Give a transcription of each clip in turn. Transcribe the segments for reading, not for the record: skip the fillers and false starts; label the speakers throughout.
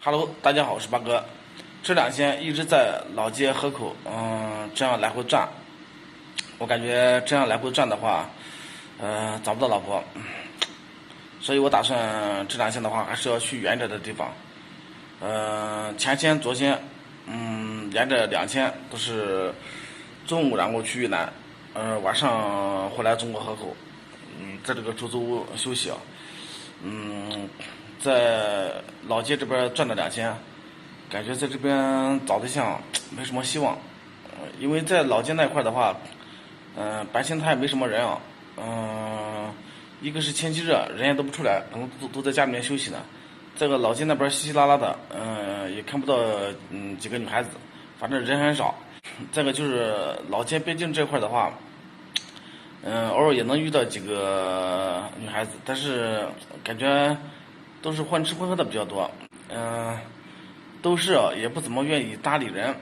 Speaker 1: Hello，大家好，我是八哥。这两天一直在老街河口，这样来回转。我感觉这样来回转的话，找不到老婆，所以我打算这两天的话，还是要去远点的地方。前天、昨天，连着2天都是中午然后去云南，晚上回来中国河口，在这个出租屋休息啊。在老街这边转了2天，感觉在这边找对象没什么希望，因为在老街那块的话，白天他也没什么人啊，一个是天气热，人也都不出来，可能都在家里面休息呢。这个老街那边稀稀拉拉的，也看不到几个女孩子，反正人很少。再个就是老街边境这块的话，偶尔也能遇到几个女孩子，但是感觉都是混吃混喝的比较多，都是也不怎么愿意搭理人。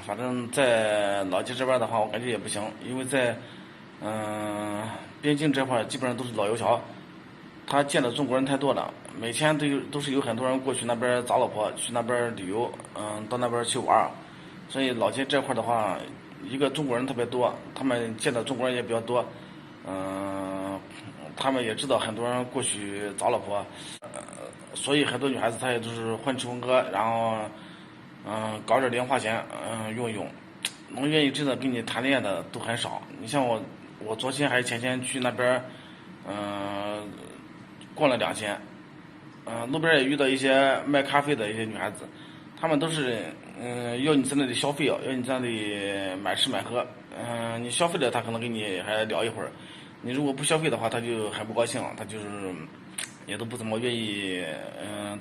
Speaker 1: 反正在老街这边的话，我感觉也不行，因为在边境这块基本上都是老油条，他见的中国人太多了，每天都是有很多人过去那边找老婆，去那边旅游，到那边去玩，所以老街这块的话，一个中国人特别多，他们见的中国人也比较多，他们也知道很多人过去找老婆，所以很多女孩子她也都是混吃混喝，然后搞点零花钱，用一用，能愿意真的跟你谈恋爱的都很少。你像我昨天还是前天去那边，逛了2天，路边也遇到一些卖咖啡的一些女孩子，她们都是要你在那里消费，要你在那里买吃买喝，你消费了她可能跟你还聊一会儿，你如果不消费的话，她就很不高兴，她就是也都不怎么愿意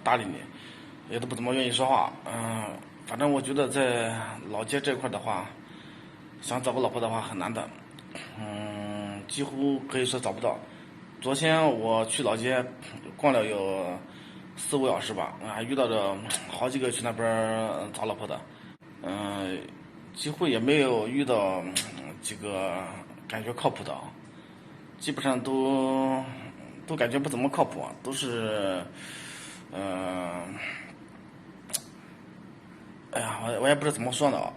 Speaker 1: 搭理你，也都不怎么愿意说话，反正我觉得在老街这块的话，想找个老婆的话很难的，几乎可以说找不到。昨天我去老街逛了有4、5小时吧，还遇到了好几个去那边找老婆的，几乎也没有遇到几个感觉靠谱的，基本上都感觉不怎么靠谱，都是哎呀，我也不知道怎么说呢，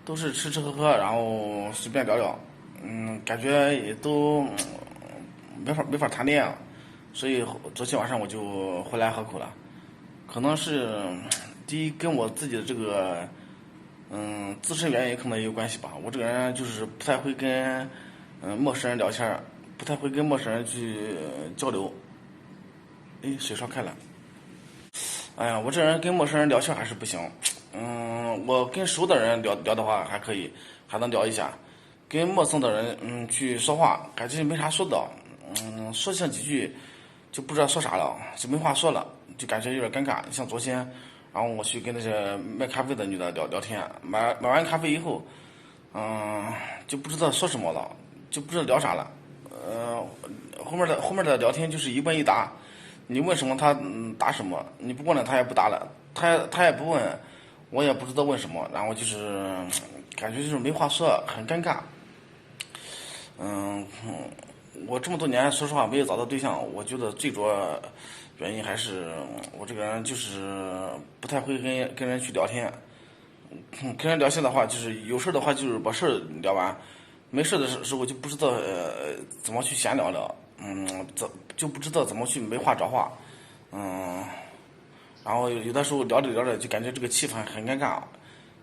Speaker 1: 都是吃吃喝喝，然后随便聊聊，感觉也都没法谈恋爱，所以昨天晚上我就回来河口了。可能是第一跟我自己的这个自身原因可能也有关系吧。我这个人就是不太会跟陌生人聊天，不太会跟陌生人去交流。哎，水烧开了。哎呀，我这人跟陌生人聊天还是不行。我跟熟的人聊聊的话还可以，还能聊一下。跟陌生的人，去说话，感觉没啥说的。说上几句就不知道说啥了，就没话说了，就感觉有点尴尬。像昨天，然后我去跟那些卖咖啡的女的聊聊天，买完咖啡以后，就不知道说什么了，就不知道聊啥了。后面的聊天就是一问一答，你问什么他答什么，你不问了他也不答了，他也不问，我也不知道问什么，然后就是感觉就是没话说，很尴尬。我这么多年说实话没有找到对象，我觉得最主要原因还是我这个人就是不太会跟人去聊天，跟人聊天的话就是有事的话就是把事聊完，没事的时候就不知道怎么去闲聊了，就不知道怎么去没话找话，然后有的时候聊着聊着就感觉这个气氛很尴尬，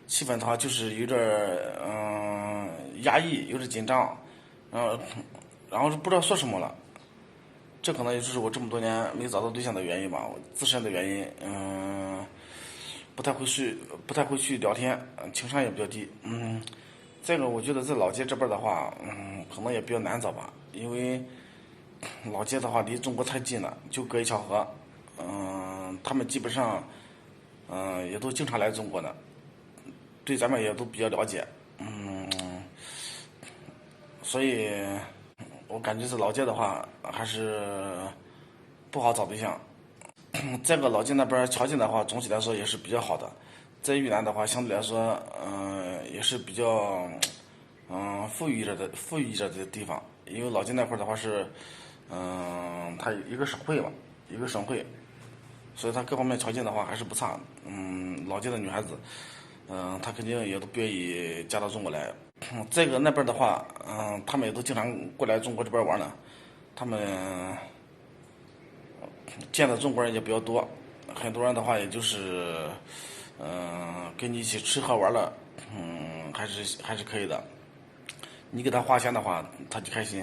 Speaker 1: 气氛的话就是有点压抑，有点紧张，然后不知道说什么了，这可能也就是我这么多年没找到对象的原因吧，我自身的原因，不太会去聊天，情商也比较低，再一个我觉得在老街这边的话，可能也比较难找吧，因为老街的话离中国太近了，就隔一条河，他们基本上，也都经常来中国的，对咱们也都比较了解，所以我感觉在老街的话还是不好找对象。在个老街那边条件的话，总体来说也是比较好的。在云南的话，相对来说，也是比较，富裕着的地方。因为老街那块的话是，它一个省会嘛，一个省会，所以她各方面条件的话还是不差。老家的女孩子，她肯定也都不愿意嫁到中国来。再一个那边的话，他们也都经常过来中国这边玩呢。他们见的中国人也比较多，很多人的话也就是，跟你一起吃喝玩乐，还是可以的。你给他花钱的话，他就开心；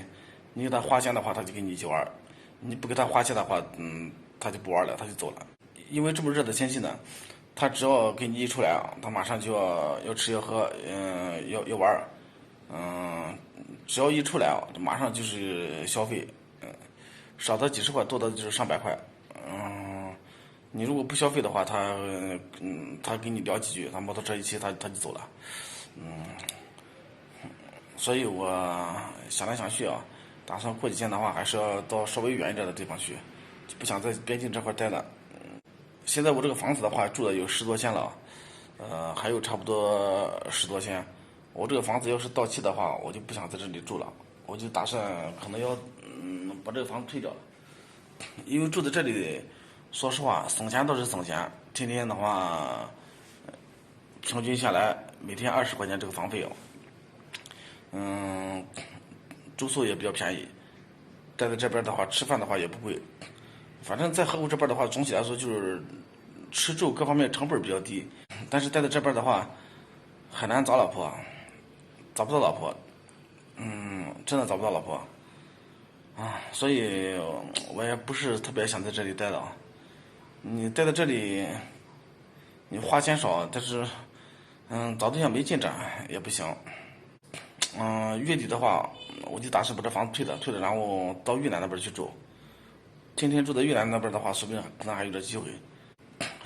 Speaker 1: 你给他花钱的话，他就跟你一起玩。你不给他花钱的话，他就不玩了，他就走了。因为这么热的天气呢，他只要跟你一出来啊，他马上就要吃要喝，要玩，只要一出来啊，马上就是消费，少的几十块，多的就是上百块，你如果不消费的话，他跟你聊几句，他摩托车一骑，他就走了，所以我想来想去啊，打算过几天的话，还是要到稍微远一点的地方去，就不想在边境这块待了。现在我这个房子的话，住了有10多天了，还有差不多10多天。我这个房子要是到期的话，我就不想在这里住了，我就打算可能要把这个房子退掉了，因为住在这里，说实话省钱倒是省钱，天天的话，平均下来每天20块钱这个房费哦，住宿也比较便宜，待在这边的话，吃饭的话也不贵，反正在河口这边的话，总体来说就是吃住各方面成本比较低，但是待在这边的话，很难找老婆，找不到老婆，真的找不到老婆啊，所以我也不是特别想在这里待了啊。你待在这里，你花钱少，但是找对象没进展也不行。月底的话，我就打算把这房子退了，然后到越南那边去住。天天住在越南那边的话，说不定可能还有点机会。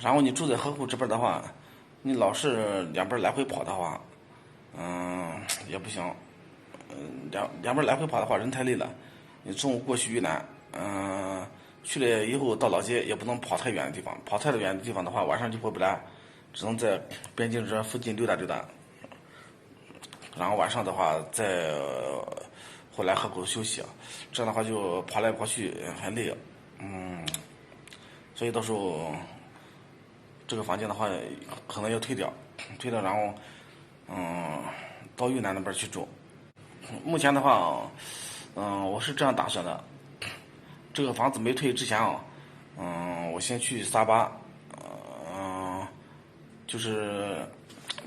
Speaker 1: 然后你住在河口这边的话，你老是两边来回跑的话，也不行。两边来回跑的话，人太累了。你中午过去越南，去了以后到老街也不能跑太远的地方，跑太远的地方的话，晚上就回不来，只能在边境这附近溜达溜达。然后晚上的话再回来河口休息，这样的话就跑来跑去很累，所以到时候这个房间的话可能要退掉，然后到越南那边去住。目前的话，我是这样打算的，这个房子没退之前啊，我先去沙巴，就是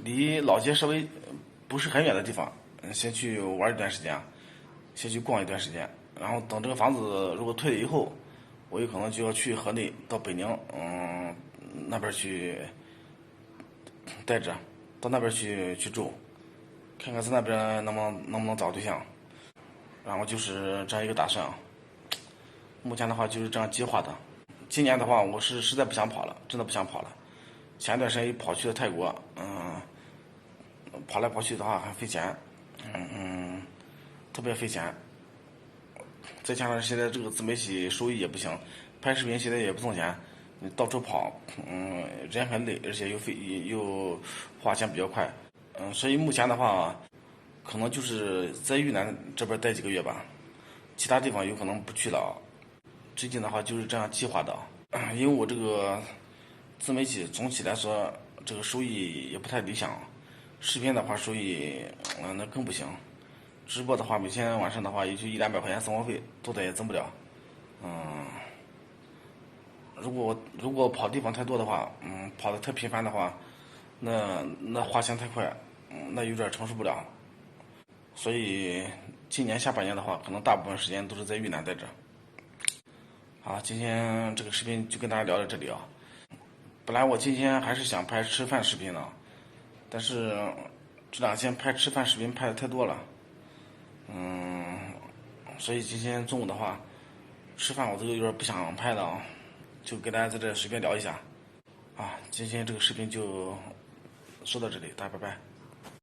Speaker 1: 离老街稍微不是很远的地方，先去玩一段时间，先去逛一段时间，然后等这个房子如果退了以后，我有可能就要去河内到北宁，那边去待着，到那边去住，看看在那边能不能找对象，然后就是这样一个打算啊。目前的话就是这样计划的。今年的话，我是实在不想跑了，真的不想跑了。前段时间又跑去了泰国，跑来跑去的话还费钱，特别费钱。再加上现在这个自媒体收益也不行，拍视频现在也不挣钱，你到处跑，人很累，而且又花钱比较快，所以目前的话，可能就是在越南这边待几个月吧，其他地方有可能不去了。最近的话就是这样计划的，因为我这个自媒体总体来说这个收益也不太理想，视频的话收益那更不行，直播的话每天晚上的话也就100-200块钱生活费，多的也挣不了。如果跑地方太多的话，跑得太频繁的话，那花钱太快，那有点承受不了。所以今年下半年的话，可能大部分时间都是在越南待着。好，今天这个视频就跟大家聊到这里啊。本来我今天还是想拍吃饭视频的，但是这2天拍吃饭视频拍的太多了，所以今天中午的话，吃饭我都有点不想拍了啊，就跟大家在这随便聊一下。今天这个视频就说到这里，大家拜拜。